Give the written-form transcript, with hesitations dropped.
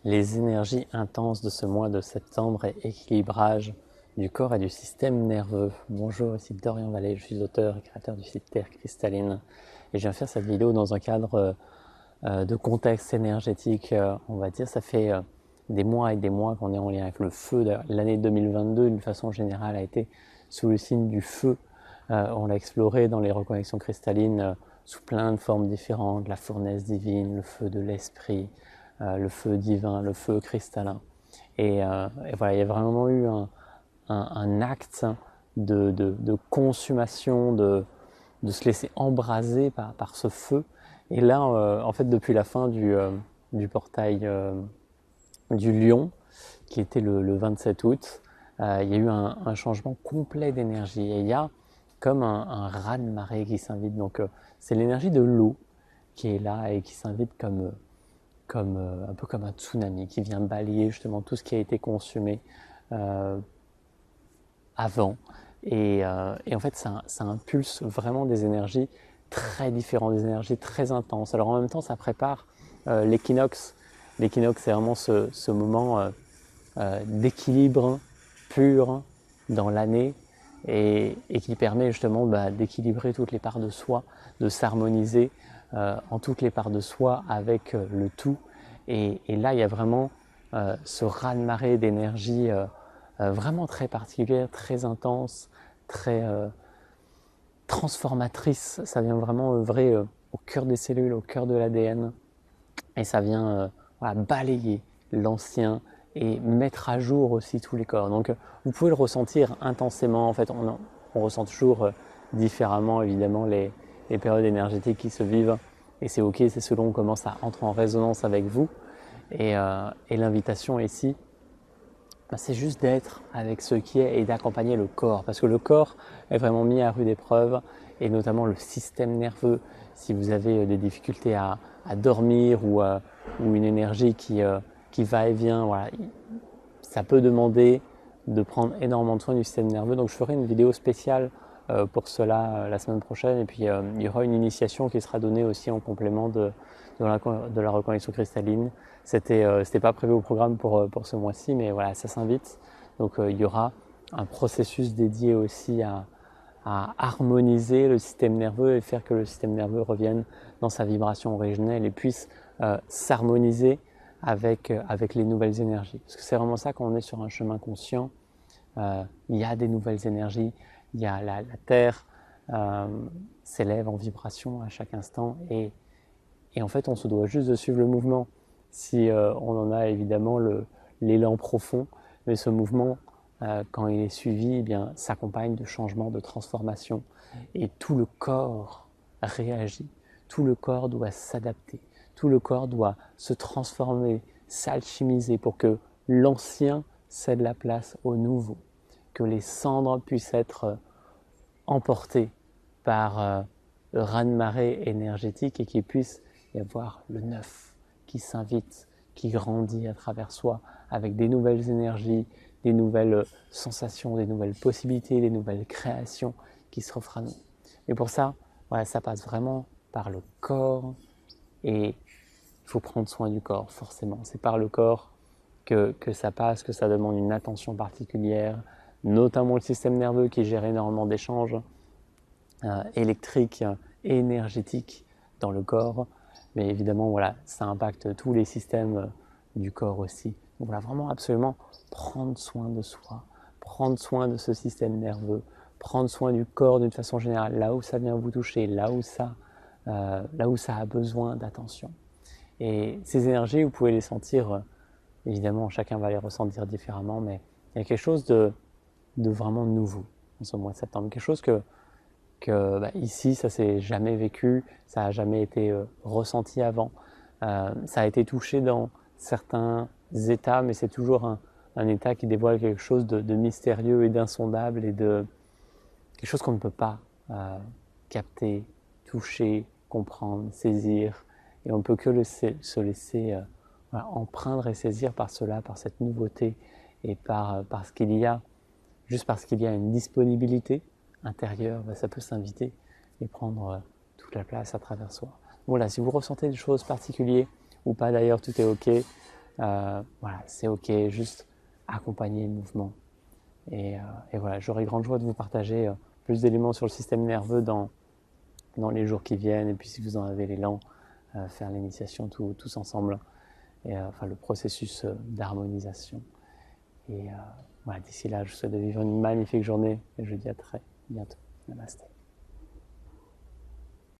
Les énergies intenses de ce mois de septembre et équilibrage du corps et du système nerveux. Bonjour, ici Dorian Vallée, je suis auteur et créateur du site Terre Cristalline et je viens faire cette vidéo dans un cadre de contexte énergétique, on va dire. Ça fait des mois et des mois qu'on est en lien avec le feu. L'année 2022, d'une façon générale, a été sous le signe du feu. On l'a exploré dans les reconnexions cristallines sous plein de formes différentes, la fournaise divine, le feu de l'esprit, le feu divin, le feu cristallin. Et voilà, il y a vraiment eu un acte de consommation, de se laisser embraser par ce feu. Et là, en fait, depuis la fin du portail du Lion, qui était le 27 août, il y a eu un changement complet d'énergie. Et il y a comme un raz-de-marée qui s'invite. Donc, c'est l'énergie de l'eau qui est là et qui s'invite un peu comme un tsunami qui vient balayer justement tout ce qui a été consumé avant. Et en fait, ça impulse vraiment des énergies très différentes, des énergies très intenses. Alors en même temps, ça prépare l'équinoxe. L'équinoxe, c'est vraiment ce moment d'équilibre pur dans l'année et qui permet justement d'équilibrer toutes les parts de soi, de s'harmoniser en toutes les parts de soi avec le tout. Et là, il y a vraiment ce raz-de-marée d'énergie vraiment très particulière, très intense, très transformatrice. Ça vient vraiment œuvrer au cœur des cellules, au cœur de l'ADN. Et ça vient voilà, balayer l'ancien et mettre à jour aussi tous les corps. Donc vous pouvez le ressentir intensément. En fait, on ressent toujours différemment évidemment les périodes énergétiques qui se vivent. Et c'est ok, c'est selon on commence à entrer en résonance avec vous. Et l'invitation ici, c'est juste d'être avec ce qui est et d'accompagner le corps. Parce que le corps est vraiment mis à rude épreuve, et notamment le système nerveux. Si vous avez des difficultés à dormir ou une énergie qui va et vient, voilà, ça peut demander de prendre énormément de soin du système nerveux. Donc je ferai une vidéo spéciale pour cela la semaine prochaine. Et puis il y aura une initiation qui sera donnée aussi en complément de la reconnexion cristalline. C'était pas prévu au programme pour ce mois-ci, mais voilà, ça s'invite. Donc il y aura un processus dédié aussi à harmoniser le système nerveux et faire que le système nerveux revienne dans sa vibration originelle et puisse s'harmoniser avec les nouvelles énergies. Parce que c'est vraiment ça quand on est sur un chemin conscient. Il y a des nouvelles énergies, il y a la Terre s'élève en vibration à chaque instant et en fait on se doit juste de suivre le mouvement. Si on en a évidemment l'élan profond, mais ce mouvement quand il est suivi, eh bien, s'accompagne de changements, de transformations et tout le corps réagit, tout le corps doit s'adapter, tout le corps doit se transformer, s'alchimiser pour que l'ancien cède la place au nouveau, que les cendres puissent être emportées par le raz-de-marée énergétique et qu'il puisse y avoir le neuf qui s'invite, qui grandit à travers soi avec des nouvelles énergies, des nouvelles sensations, des nouvelles possibilités, des nouvelles créations qui se offrent à nous. Et pour ça, voilà, ça passe vraiment par le corps et il faut prendre soin du corps, forcément. C'est par le corps que ça passe, que ça demande une attention particulière, notamment le système nerveux qui gère énormément d'échanges électriques et énergétiques dans le corps. Mais évidemment, voilà, ça impacte tous les systèmes du corps aussi. Donc voilà, vraiment absolument prendre soin de soi, prendre soin de ce système nerveux, prendre soin du corps d'une façon générale, là où ça vient vous toucher, là où ça a besoin d'attention. Et ces énergies, vous pouvez les sentir, évidemment, chacun va les ressentir différemment, mais il y a quelque chose de vraiment nouveau en ce mois de septembre, quelque chose que ici, ça s'est jamais vécu, ça n'a jamais été ressenti avant. Ça a été touché dans certains états, mais c'est toujours un état qui dévoile quelque chose de mystérieux et d'insondable et de quelque chose qu'on ne peut pas capter, toucher, comprendre, saisir. Et on ne peut que se laisser voilà, empreindre et saisir par cela, par cette nouveauté et parce qu'il y a, juste parce qu'il y a une disponibilité intérieure, ça peut s'inviter et prendre toute la place à travers soi. Voilà, si vous ressentez des choses particulières ou pas d'ailleurs, tout est ok. Voilà, c'est ok, juste accompagner le mouvement. Et voilà, j'aurai grande joie de vous partager plus d'éléments sur le système nerveux dans les jours qui viennent. Et puis si vous en avez l'élan, faire l'initiation tous ensemble. Et enfin le processus d'harmonisation. Et voilà, d'ici là, je vous souhaite de vivre une magnifique journée et je vous dis à très bientôt. Namasté.